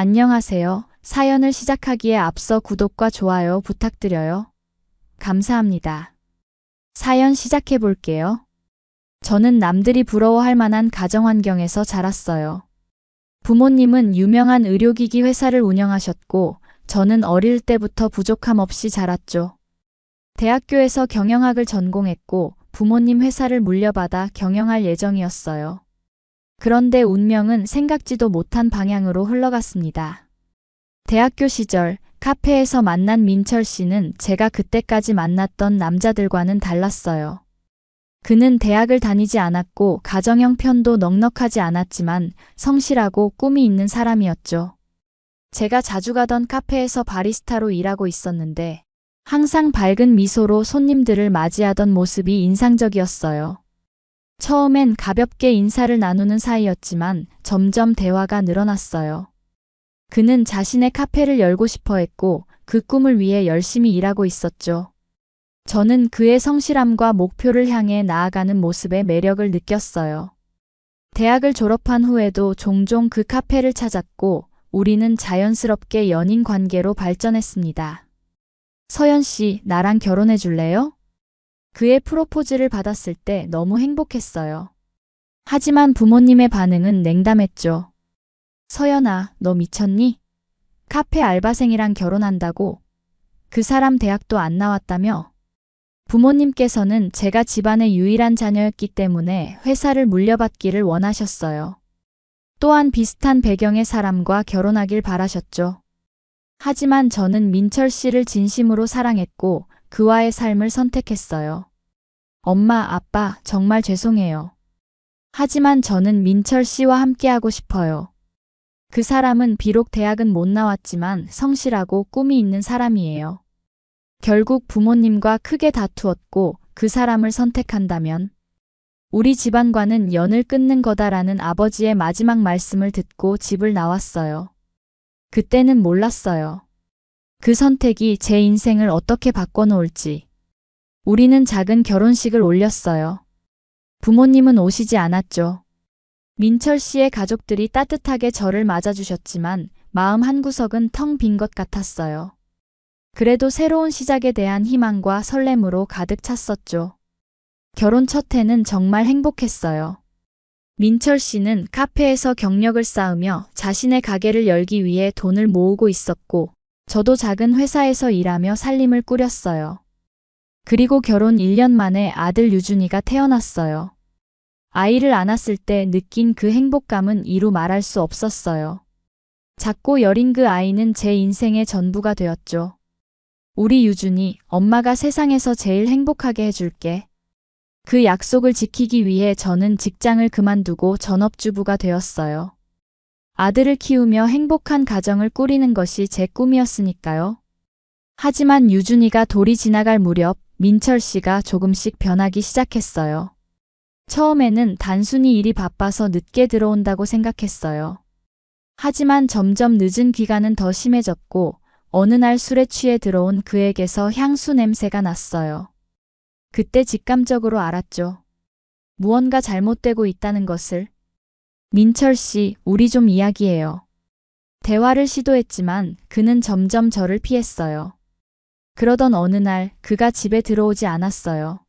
안녕하세요. 사연을 시작하기에 앞서 구독과 좋아요 부탁드려요. 감사합니다. 사연 시작해 볼게요. 저는 남들이 부러워할 만한 가정 환경에서 자랐어요. 부모님은 유명한 의료기기 회사를 운영하셨고, 저는 어릴 때부터 부족함 없이 자랐죠. 대학교에서 경영학을 전공했고, 부모님 회사를 물려받아 경영할 예정이었어요. 그런데 운명은 생각지도 못한 방향으로 흘러갔습니다. 대학교 시절 카페에서 만난 민철 씨는 제가 그때까지 만났던 남자들과는 달랐어요. 그는 대학을 다니지 않았고 가정 형편도 넉넉하지 않았지만 성실하고 꿈이 있는 사람이었죠. 제가 자주 가던 카페에서 바리스타로 일하고 있었는데 항상 밝은 미소로 손님들을 맞이하던 모습이 인상적이었어요. 처음엔 가볍게 인사를 나누는 사이였지만 점점 대화가 늘어났어요. 그는 자신의 카페를 열고 싶어 했고 그 꿈을 위해 열심히 일하고 있었죠. 저는 그의 성실함과 목표를 향해 나아가는 모습에 매력을 느꼈어요. 대학을 졸업한 후에도 종종 그 카페를 찾았고 우리는 자연스럽게 연인 관계로 발전했습니다. 서연 씨, 나랑 결혼해 줄래요? 그의 프로포즈를 받았을 때 너무 행복했어요. 하지만 부모님의 반응은 냉담했죠. 서연아, 너 미쳤니? 카페 알바생이랑 결혼한다고? 그 사람 대학도 안 나왔다며? 부모님께서는 제가 집안의 유일한 자녀였기 때문에 회사를 물려받기를 원하셨어요. 또한 비슷한 배경의 사람과 결혼하길 바라셨죠. 하지만 저는 민철 씨를 진심으로 사랑했고 그와의 삶을 선택했어요. 엄마, 아빠, 정말 죄송해요. 하지만 저는 민철 씨와 함께하고 싶어요. 그 사람은 비록 대학은 못 나왔지만 성실하고 꿈이 있는 사람이에요. 결국 부모님과 크게 다투었고 그 사람을 선택한다면 우리 집안과는 연을 끊는 거다라는 아버지의 마지막 말씀을 듣고 집을 나왔어요. 그때는 몰랐어요. 그 선택이 제 인생을 어떻게 바꿔놓을지. 우리는 작은 결혼식을 올렸어요. 부모님은 오시지 않았죠. 민철 씨의 가족들이 따뜻하게 저를 맞아주셨지만 마음 한구석은 텅 빈 것 같았어요. 그래도 새로운 시작에 대한 희망과 설렘으로 가득 찼었죠. 결혼 첫 해는 정말 행복했어요. 민철 씨는 카페에서 경력을 쌓으며 자신의 가게를 열기 위해 돈을 모으고 있었고, 저도 작은 회사에서 일하며 살림을 꾸렸어요. 그리고 결혼 1년 만에 아들 유준이가 태어났어요. 아이를 안았을 때 느낀 그 행복감은 이루 말할 수 없었어요. 작고 여린 그 아이는 제 인생의 전부가 되었죠. 우리 유준이, 엄마가 세상에서 제일 행복하게 해줄게. 그 약속을 지키기 위해 저는 직장을 그만두고 전업주부가 되었어요. 아들을 키우며 행복한 가정을 꾸리는 것이 제 꿈이었으니까요. 하지만 유준이가 돌이 지나갈 무렵 민철 씨가 조금씩 변하기 시작했어요. 처음에는 단순히 일이 바빠서 늦게 들어온다고 생각했어요. 하지만 점점 늦은 귀가는 더 심해졌고 어느 날 술에 취해 들어온 그에게서 향수 냄새가 났어요. 그때 직감적으로 알았죠. 무언가 잘못되고 있다는 것을. 민철 씨, 우리 좀 이야기해요. 대화를 시도했지만 그는 점점 저를 피했어요. 그러던 어느 날 그가 집에 들어오지 않았어요.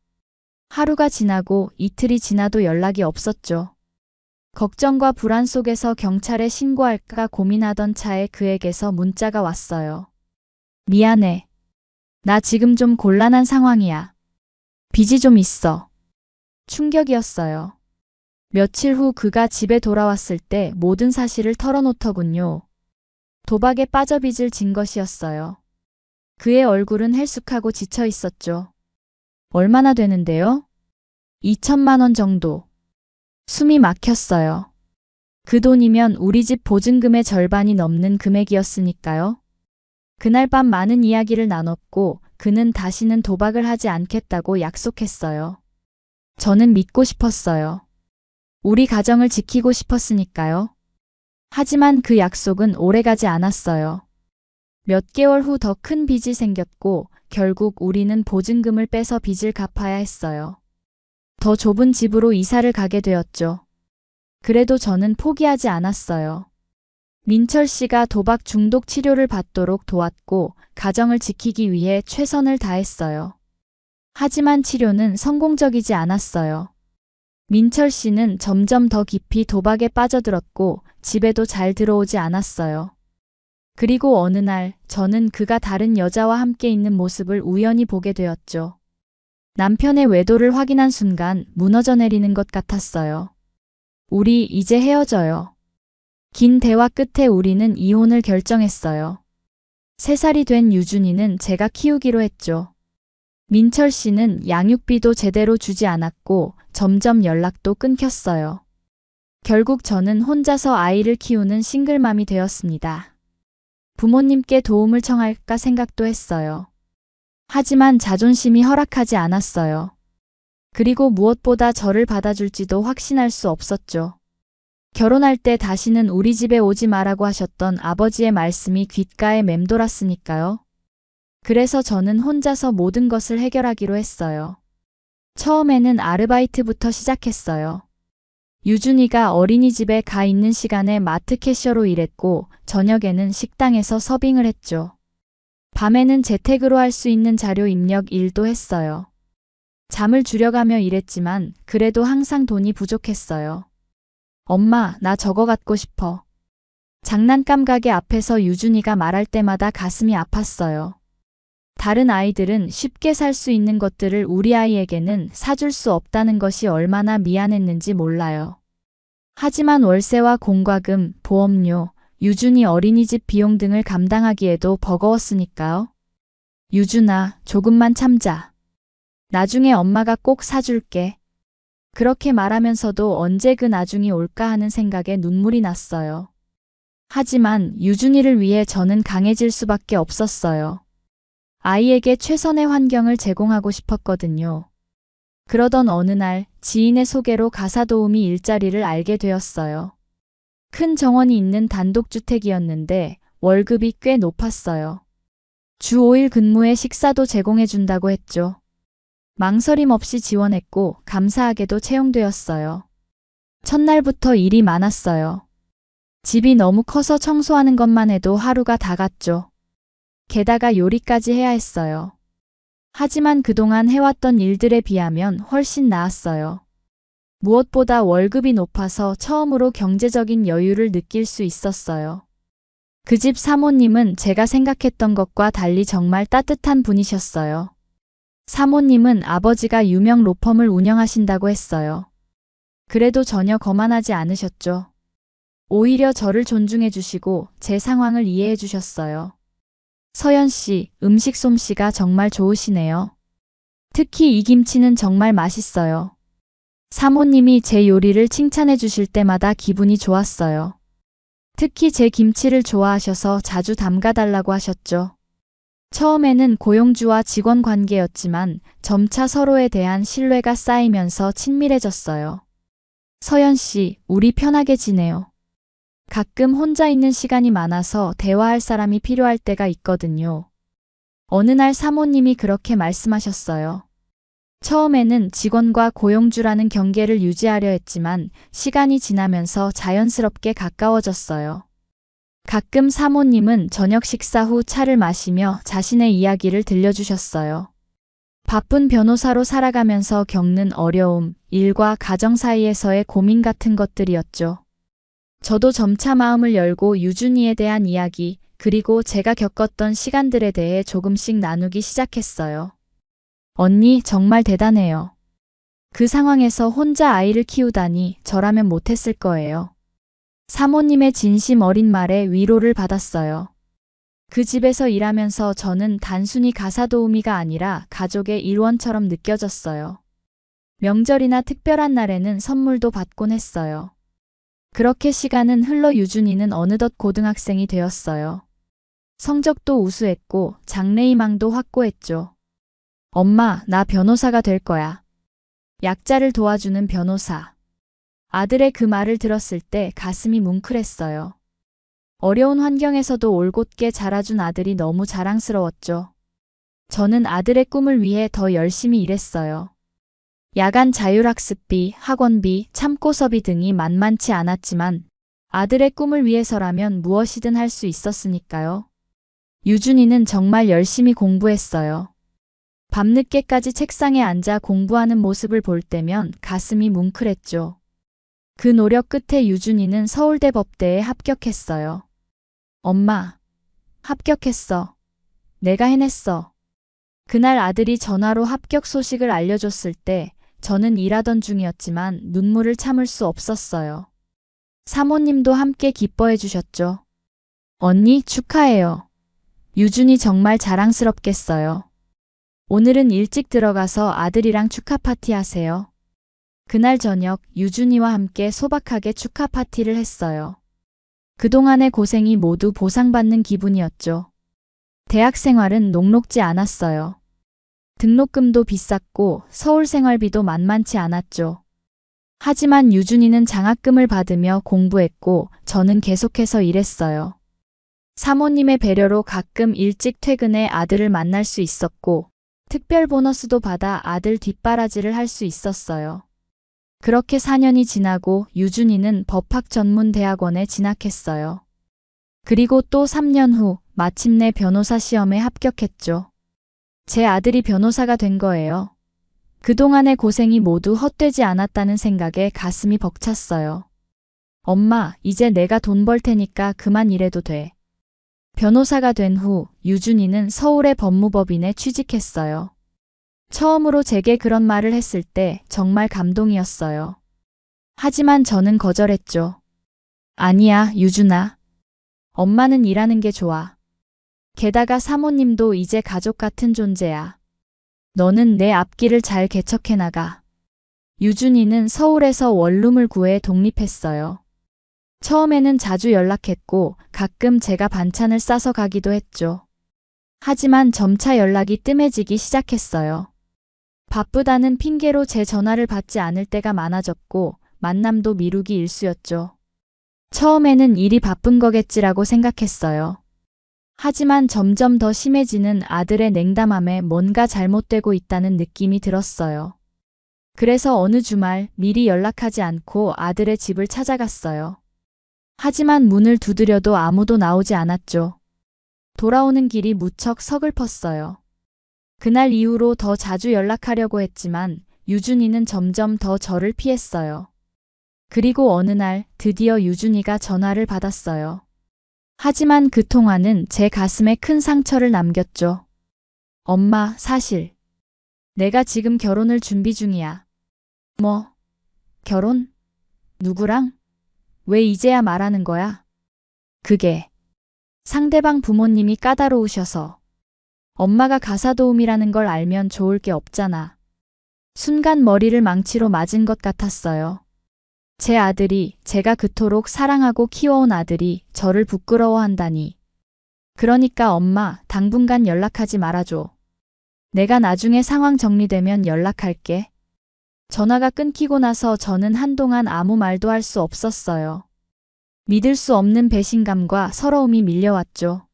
하루가 지나고 이틀이 지나도 연락이 없었죠. 걱정과 불안 속에서 경찰에 신고할까 고민하던 차에 그에게서 문자가 왔어요. 미안해. 나 지금 좀 곤란한 상황이야. 빚이 좀 있어. 충격이었어요. 며칠 후 그가 집에 돌아왔을 때 모든 사실을 털어놓더군요. 도박에 빠져 빚을 진 것이었어요. 그의 얼굴은 헬쑥하고 지쳐 있었죠. 얼마나 되는데요? 2천만 원 정도. 숨이 막혔어요. 그 돈이면 우리 집 보증금의 절반이 넘는 금액이었으니까요. 그날 밤 많은 이야기를 나눴고 그는 다시는 도박을 하지 않겠다고 약속했어요. 저는 믿고 싶었어요. 우리 가정을 지키고 싶었으니까요. 하지만 그 약속은 오래가지 않았어요. 몇 개월 후 더 큰 빚이 생겼고 결국 우리는 보증금을 빼서 빚을 갚아야 했어요. 더 좁은 집으로 이사를 가게 되었죠. 그래도 저는 포기하지 않았어요. 민철 씨가 도박 중독 치료를 받도록 도왔고 가정을 지키기 위해 최선을 다했어요. 하지만 치료는 성공적이지 않았어요. 민철 씨는 점점 더 깊이 도박에 빠져들었고 집에도 잘 들어오지 않았어요. 그리고 어느 날 저는 그가 다른 여자와 함께 있는 모습을 우연히 보게 되었죠. 남편의 외도를 확인한 순간 무너져 내리는 것 같았어요. 우리 이제 헤어져요. 긴 대화 끝에 우리는 이혼을 결정했어요. 3살이 된 유준이는 제가 키우기로 했죠. 민철 씨는 양육비도 제대로 주지 않았고 점점 연락도 끊겼어요. 결국 저는 혼자서 아이를 키우는 싱글맘이 되었습니다. 부모님께 도움을 청할까 생각도 했어요. 하지만 자존심이 허락하지 않았어요. 그리고 무엇보다 저를 받아줄지도 확신할 수 없었죠. 결혼할 때 다시는 우리 집에 오지 마라고 하셨던 아버지의 말씀이 귓가에 맴돌았으니까요. 그래서 저는 혼자서 모든 것을 해결하기로 했어요. 처음에는 아르바이트부터 시작했어요. 유준이가 어린이집에 가 있는 시간에 마트 캐셔로 일했고 저녁에는 식당에서 서빙을 했죠. 밤에는 재택으로 할 수 있는 자료 입력 일도 했어요. 잠을 줄여가며 일했지만 그래도 항상 돈이 부족했어요. 엄마, 나 저거 갖고 싶어. 장난감 가게 앞에서 유준이가 말할 때마다 가슴이 아팠어요. 다른 아이들은 쉽게 살 수 있는 것들을 우리 아이에게는 사줄 수 없다는 것이 얼마나 미안했는지 몰라요. 하지만 월세와 공과금, 보험료, 유준이 어린이집 비용 등을 감당하기에도 버거웠으니까요. 유준아, 조금만 참자. 나중에 엄마가 꼭 사줄게. 그렇게 말하면서도 언제 그 나중이 올까 하는 생각에 눈물이 났어요. 하지만 유준이를 위해 저는 강해질 수밖에 없었어요. 아이에게 최선의 환경을 제공하고 싶었거든요. 그러던 어느 날 지인의 소개로 가사도우미 일자리를 알게 되었어요. 큰 정원이 있는 단독주택이었는데 월급이 꽤 높았어요. 주 5일 근무에 식사도 제공해준다고 했죠. 망설임 없이 지원했고 감사하게도 채용되었어요. 첫날부터 일이 많았어요. 집이 너무 커서 청소하는 것만 해도 하루가 다 갔죠. 게다가 요리까지 해야 했어요. 하지만 그동안 해왔던 일들에 비하면 훨씬 나았어요. 무엇보다 월급이 높아서 처음으로 경제적인 여유를 느낄 수 있었어요. 그 집 사모님은 제가 생각했던 것과 달리 정말 따뜻한 분이셨어요. 사모님은 아버지가 유명 로펌을 운영하신다고 했어요. 그래도 전혀 거만하지 않으셨죠. 오히려 저를 존중해 주시고 제 상황을 이해해 주셨어요. 서연 씨, 음식 솜씨가 정말 좋으시네요. 특히 이 김치는 정말 맛있어요. 사모님이 제 요리를 칭찬해 주실 때마다 기분이 좋았어요. 특히 제 김치를 좋아하셔서 자주 담가달라고 하셨죠. 처음에는 고용주와 직원 관계였지만 점차 서로에 대한 신뢰가 쌓이면서 친밀해졌어요. 서연 씨, 우리 편하게 지내요. 가끔 혼자 있는 시간이 많아서 대화할 사람이 필요할 때가 있거든요. 어느 날 사모님이 그렇게 말씀하셨어요. 처음에는 직원과 고용주라는 경계를 유지하려 했지만 시간이 지나면서 자연스럽게 가까워졌어요. 가끔 사모님은 저녁 식사 후 차를 마시며 자신의 이야기를 들려주셨어요. 바쁜 변호사로 살아가면서 겪는 어려움, 일과 가정 사이에서의 고민 같은 것들이었죠. 저도 점차 마음을 열고 유준이에 대한 이야기, 그리고 제가 겪었던 시간들에 대해 조금씩 나누기 시작했어요. 언니, 정말 대단해요. 그 상황에서 혼자 아이를 키우다니 저라면 못했을 거예요. 사모님의 진심 어린 말에 위로를 받았어요. 그 집에서 일하면서 저는 단순히 가사도우미가 아니라 가족의 일원처럼 느껴졌어요. 명절이나 특별한 날에는 선물도 받곤 했어요. 그렇게 시간은 흘러 유준이는 어느덧 고등학생이 되었어요. 성적도 우수했고 장래희망도 확고했죠. 엄마, 나 변호사가 될 거야. 약자를 도와주는 변호사. 아들의 그 말을 들었을 때 가슴이 뭉클했어요. 어려운 환경에서도 올곧게 자라준 아들이 너무 자랑스러웠죠. 저는 아들의 꿈을 위해 더 열심히 일했어요. 야간 자율학습비, 학원비, 참고서비 등이 만만치 않았지만 아들의 꿈을 위해서라면 무엇이든 할 수 있었으니까요. 유준이는 정말 열심히 공부했어요. 밤늦게까지 책상에 앉아 공부하는 모습을 볼 때면 가슴이 뭉클했죠. 그 노력 끝에 유준이는 서울대 법대에 합격했어요. 엄마, 합격했어. 내가 해냈어. 그날 아들이 전화로 합격 소식을 알려줬을 때 저는 일하던 중이었지만 눈물을 참을 수 없었어요. 사모님도 함께 기뻐해 주셨죠. 언니 축하해요. 유준이 정말 자랑스럽겠어요. 오늘은 일찍 들어가서 아들이랑 축하 파티 하세요. 그날 저녁 유준이와 함께 소박하게 축하 파티를 했어요. 그동안의 고생이 모두 보상받는 기분이었죠. 대학 생활은 녹록지 않았어요. 등록금도 비쌌고 서울 생활비도 만만치 않았죠. 하지만 유준이는 장학금을 받으며 공부했고 저는 계속해서 일했어요. 사모님의 배려로 가끔 일찍 퇴근해 아들을 만날 수 있었고 특별 보너스도 받아 아들 뒷바라지를 할 수 있었어요. 그렇게 4년이 지나고 유준이는 법학전문대학원에 진학했어요. 그리고 또 3년 후 마침내 변호사 시험에 합격했죠. 제 아들이 변호사가 된 거예요. 그동안의 고생이 모두 헛되지 않았다는 생각에 가슴이 벅찼어요. 엄마, 이제 내가 돈 벌 테니까 그만 일해도 돼. 변호사가 된 후 유준이는 서울의 법무법인에 취직했어요. 처음으로 제게 그런 말을 했을 때 정말 감동이었어요. 하지만 저는 거절했죠. 아니야, 유준아. 엄마는 일하는 게 좋아. 게다가 사모님도 이제 가족 같은 존재야. 너는 내 앞길을 잘 개척해 나가. 유준이는 서울에서 원룸을 구해 독립했어요. 처음에는 자주 연락했고 가끔 제가 반찬을 싸서 가기도 했죠. 하지만 점차 연락이 뜸해지기 시작했어요. 바쁘다는 핑계로 제 전화를 받지 않을 때가 많아졌고 만남도 미루기 일쑤였죠. 처음에는 일이 바쁜 거겠지라고 생각했어요. 하지만 점점 더 심해지는 아들의 냉담함에 뭔가 잘못되고 있다는 느낌이 들었어요. 그래서 어느 주말 미리 연락하지 않고 아들의 집을 찾아갔어요. 하지만 문을 두드려도 아무도 나오지 않았죠. 돌아오는 길이 무척 서글펐어요. 그날 이후로 더 자주 연락하려고 했지만 유준이는 점점 더 저를 피했어요. 그리고 어느 날 드디어 유준이가 전화를 받았어요. 하지만 그 통화는 제 가슴에 큰 상처를 남겼죠. 엄마, 사실 내가 지금 결혼을 준비 중이야. 뭐? 결혼? 누구랑? 왜 이제야 말하는 거야? 그게 상대방 부모님이 까다로우셔서. 엄마가 가사도우미라는 걸 알면 좋을 게 없잖아. 순간 머리를 망치로 맞은 것 같았어요. 제 아들이, 제가 그토록 사랑하고 키워온 아들이 저를 부끄러워한다니. 그러니까 엄마, 당분간 연락하지 말아줘. 내가 나중에 상황 정리되면 연락할게. 전화가 끊기고 나서 저는 한동안 아무 말도 할 수 없었어요. 믿을 수 없는 배신감과 서러움이 밀려왔죠.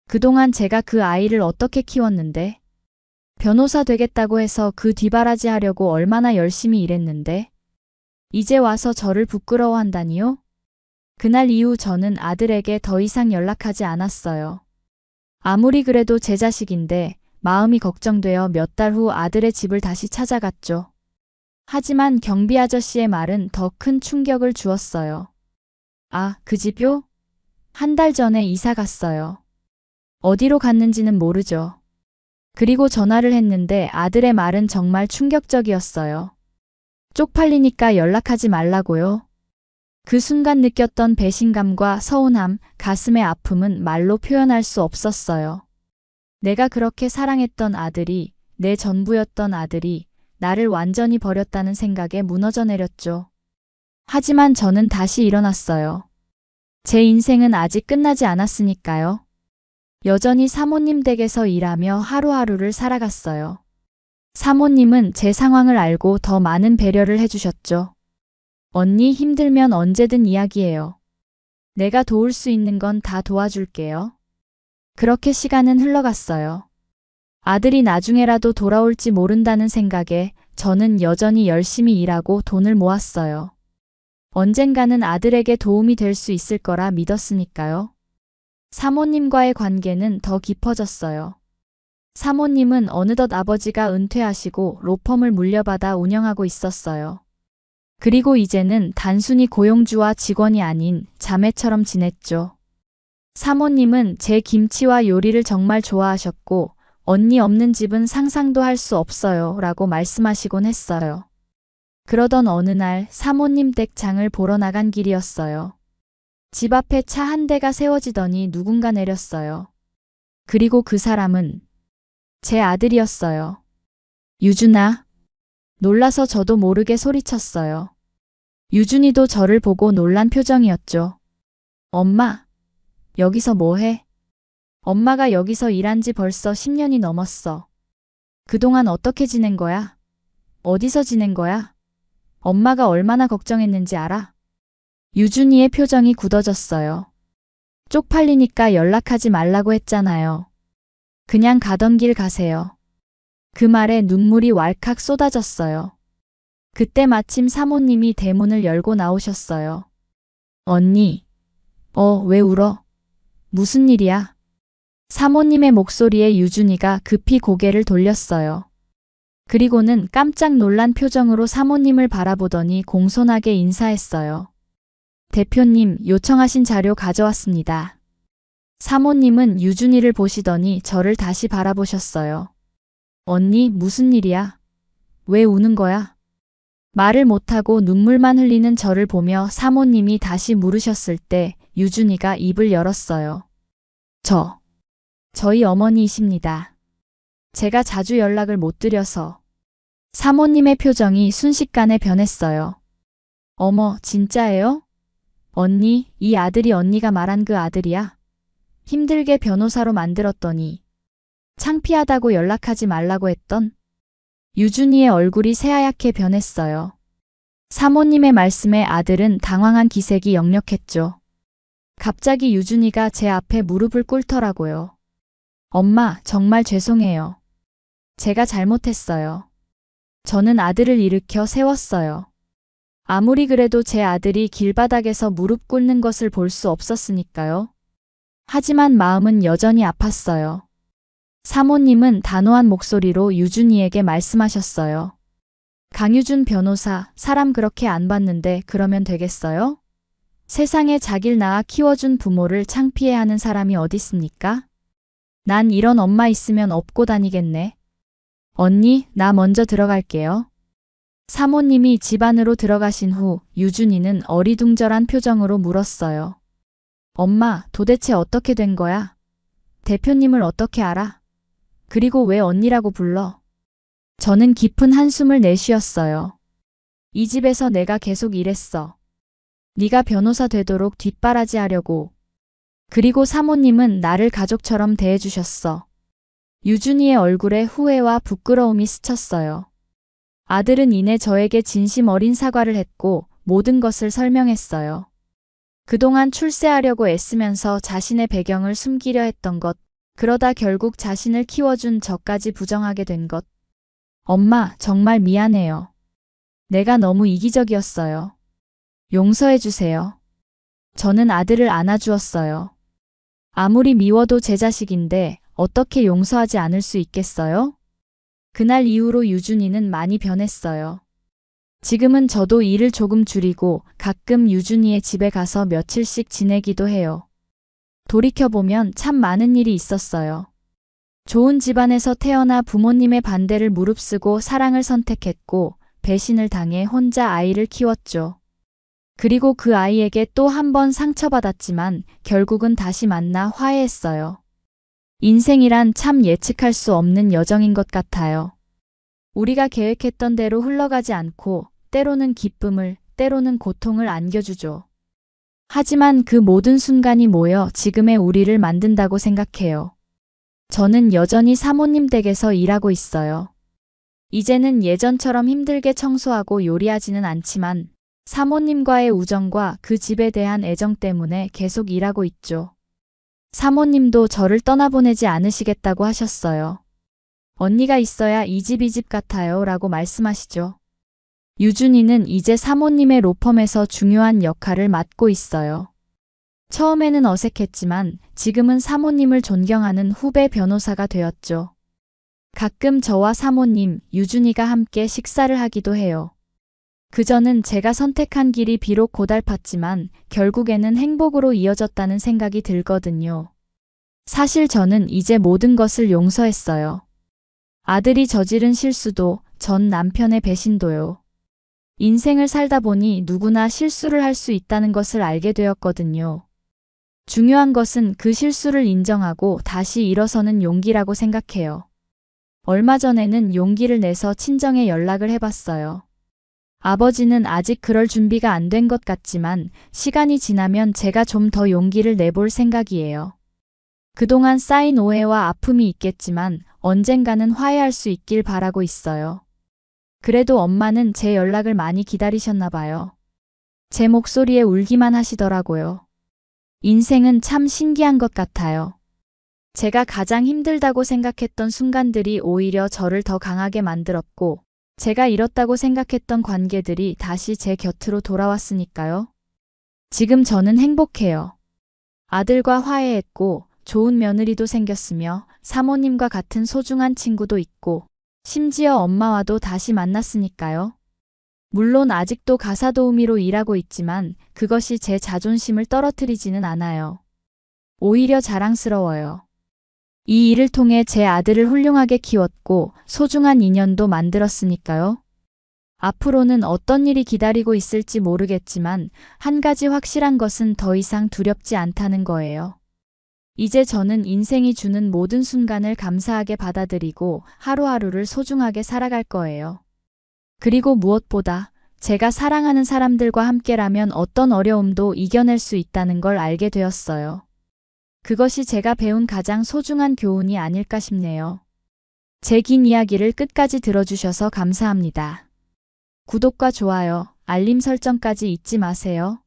그동안 제가 그 아이를 어떻게 키웠는데? 변호사 되겠다고 해서 그 뒷바라지 하려고 얼마나 열심히 일했는데? 이제 와서 저를 부끄러워한다니요? 그날 이후 저는 아들에게 더 이상 연락하지 않았어요. 아무리 그래도 제 자식인데 마음이 걱정되어 몇 달 후 아들의 집을 다시 찾아갔죠. 하지만 경비 아저씨의 말은 더 큰 충격을 주었어요. 아, 그 집요? 한 달 전에 이사 갔어요. 어디로 갔는지는 모르죠. 그리고 전화를 했는데 아들의 말은 정말 충격적이었어요. 쪽팔리니까 연락하지 말라고요. 그 순간 느꼈던 배신감과 서운함, 가슴의 아픔은 말로 표현할 수 없었어요. 내가 그렇게 사랑했던 아들이, 내 전부였던 아들이 나를 완전히 버렸다는 생각에 무너져 내렸죠. 하지만 저는 다시 일어났어요. 제 인생은 아직 끝나지 않았으니까요. 여전히 사모님 댁에서 일하며 하루하루를 살아갔어요. 사모님은 제 상황을 알고 더 많은 배려를 해주셨죠. 언니 힘들면 언제든 이야기해요. 내가 도울 수 있는 건 다 도와줄게요. 그렇게 시간은 흘러갔어요. 아들이 나중에라도 돌아올지 모른다는 생각에 저는 여전히 열심히 일하고 돈을 모았어요. 언젠가는 아들에게 도움이 될 수 있을 거라 믿었으니까요. 사모님과의 관계는 더 깊어졌어요. 사모님은 어느덧 아버지가 은퇴하시고 로펌을 물려받아 운영하고 있었어요. 그리고 이제는 단순히 고용주와 직원이 아닌 자매처럼 지냈죠. 사모님은 제 김치와 요리를 정말 좋아하셨고 언니 없는 집은 상상도 할 수 없어요 라고 말씀하시곤 했어요. 그러던 어느 날 사모님 댁장을 보러 나간 길이었어요. 집 앞에 차 한 대가 세워지더니 누군가 내렸어요. 그리고 그 사람은 제 아들이었어요. 유준아. 놀라서 저도 모르게 소리쳤어요. 유준이도 저를 보고 놀란 표정이었죠. 엄마, 여기서 뭐해? 엄마가 여기서 일한 지 벌써 10년이 넘었어. 그동안 어떻게 지낸 거야? 어디서 지낸 거야? 엄마가 얼마나 걱정했는지 알아? 유준이의 표정이 굳어졌어요. 쪽팔리니까 연락하지 말라고 했잖아요. 그냥 가던 길 가세요. 그 말에 눈물이 왈칵 쏟아졌어요. 그때 마침 사모님이 대문을 열고 나오셨어요. 언니, 왜 울어? 무슨 일이야? 사모님의 목소리에 유준이가 급히 고개를 돌렸어요. 그리고는 깜짝 놀란 표정으로 사모님을 바라보더니 공손하게 인사했어요. 대표님, 요청하신 자료 가져왔습니다. 사모님은 유준이를 보시더니 저를 다시 바라보셨어요. 언니, 무슨 일이야? 왜 우는 거야? 말을 못하고 눈물만 흘리는 저를 보며 사모님이 다시 물으셨을 때 유준이가 입을 열었어요. 저희 어머니이십니다. 제가 자주 연락을 못 드려서. 사모님의 표정이 순식간에 변했어요. 어머, 진짜예요? 언니, 이 아들이 언니가 말한 그 아들이야? 힘들게 변호사로 만들었더니 창피하다고 연락하지 말라고 했던? 유준이의 얼굴이 새하얗게 변했어요. 사모님의 말씀에 아들은 당황한 기색이 역력했죠. 갑자기 유준이가 제 앞에 무릎을 꿇더라고요. 엄마, 정말 죄송해요. 제가 잘못했어요. 저는 아들을 일으켜 세웠어요. 아무리 그래도 제 아들이 길바닥에서 무릎 꿇는 것을 볼 수 없었으니까요. 하지만 마음은 여전히 아팠어요. 사모님은 단호한 목소리로 유준이에게 말씀하셨어요. 강유준 변호사, 사람 그렇게 안 봤는데 그러면 되겠어요? 세상에 자기를 낳아 키워준 부모를 창피해하는 사람이 어딨습니까? 난 이런 엄마 있으면 업고 다니겠네. 언니, 나 먼저 들어갈게요. 사모님이 집 안으로 들어가신 후 유준이는 어리둥절한 표정으로 물었어요. 엄마, 도대체 어떻게 된 거야? 대표님을 어떻게 알아? 그리고 왜 언니라고 불러? 저는 깊은 한숨을 내쉬었어요. 이 집에서 내가 계속 일했어. 네가 변호사 되도록 뒷바라지하려고. 그리고 사모님은 나를 가족처럼 대해주셨어. 유준이의 얼굴에 후회와 부끄러움이 스쳤어요. 아들은 이내 저에게 진심 어린 사과를 했고 모든 것을 설명했어요. 그동안 출세하려고 애쓰면서 자신의 배경을 숨기려 했던 것, 그러다 결국 자신을 키워준 저까지 부정하게 된 것. 엄마, 정말 미안해요. 내가 너무 이기적이었어요. 용서해 주세요. 저는 아들을 안아주었어요. 아무리 미워도 제 자식인데 어떻게 용서하지 않을 수 있겠어요? 그날 이후로 유준이는 많이 변했어요. 지금은 저도 일을 조금 줄이고 가끔 유준이의 집에 가서 며칠씩 지내기도 해요. 돌이켜보면 참 많은 일이 있었어요. 좋은 집안에서 태어나 부모님의 반대를 무릅쓰고 사랑을 선택했고 배신을 당해 혼자 아이를 키웠죠. 그리고 그 아이에게 또 한 번 상처받았지만 결국은 다시 만나 화해했어요. 인생이란 참 예측할 수 없는 여정인 것 같아요. 우리가 계획했던 대로 흘러가지 않고 때로는 기쁨을, 때로는 고통을 안겨주죠. 하지만 그 모든 순간이 모여 지금의 우리를 만든다고 생각해요. 저는 여전히 사모님 댁에서 일하고 있어요. 이제는 예전처럼 힘들게 청소하고 요리하지는 않지만 사모님과의 우정과 그 집에 대한 애정 때문에 계속 일하고 있죠. 사모님도 저를 떠나보내지 않으시겠다고 하셨어요. 언니가 있어야 이 집 같아요 라고 말씀하시죠. 유준이는 이제 사모님의 로펌에서 중요한 역할을 맡고 있어요. 처음에는 어색했지만 지금은 사모님을 존경하는 후배 변호사가 되었죠. 가끔 저와 사모님, 유준이가 함께 식사를 하기도 해요. 그전은 제가 선택한 길이 비록 고달팠지만 결국에는 행복으로 이어졌다는 생각이 들거든요. 사실 저는 이제 모든 것을 용서했어요. 아들이 저지른 실수도, 전 남편의 배신도요. 인생을 살다 보니 누구나 실수를 할 수 있다는 것을 알게 되었거든요. 중요한 것은 그 실수를 인정하고 다시 일어서는 용기라고 생각해요. 얼마 전에는 용기를 내서 친정에 연락을 해봤어요. 아버지는 아직 그럴 준비가 안 된 것 같지만 시간이 지나면 제가 좀 더 용기를 내볼 생각이에요. 그동안 쌓인 오해와 아픔이 있겠지만 언젠가는 화해할 수 있길 바라고 있어요. 그래도 엄마는 제 연락을 많이 기다리셨나 봐요. 제 목소리에 울기만 하시더라고요. 인생은 참 신기한 것 같아요. 제가 가장 힘들다고 생각했던 순간들이 오히려 저를 더 강하게 만들었고, 제가 잃었다고 생각했던 관계들이 다시 제 곁으로 돌아왔으니까요. 지금 저는 행복해요. 아들과 화해했고, 좋은 며느리도 생겼으며, 사모님과 같은 소중한 친구도 있고, 심지어 엄마와도 다시 만났으니까요. 물론 아직도 가사 도우미로 일하고 있지만 그것이 제 자존심을 떨어뜨리지는 않아요. 오히려 자랑스러워요. 이 일을 통해 제 아들을 훌륭하게 키웠고 소중한 인연도 만들었으니까요. 앞으로는 어떤 일이 기다리고 있을지 모르겠지만 한 가지 확실한 것은 더 이상 두렵지 않다는 거예요. 이제 저는 인생이 주는 모든 순간을 감사하게 받아들이고 하루하루를 소중하게 살아갈 거예요. 그리고 무엇보다 제가 사랑하는 사람들과 함께라면 어떤 어려움도 이겨낼 수 있다는 걸 알게 되었어요. 그것이 제가 배운 가장 소중한 교훈이 아닐까 싶네요. 제 긴 이야기를 끝까지 들어주셔서 감사합니다. 구독과 좋아요, 알림 설정까지 잊지 마세요.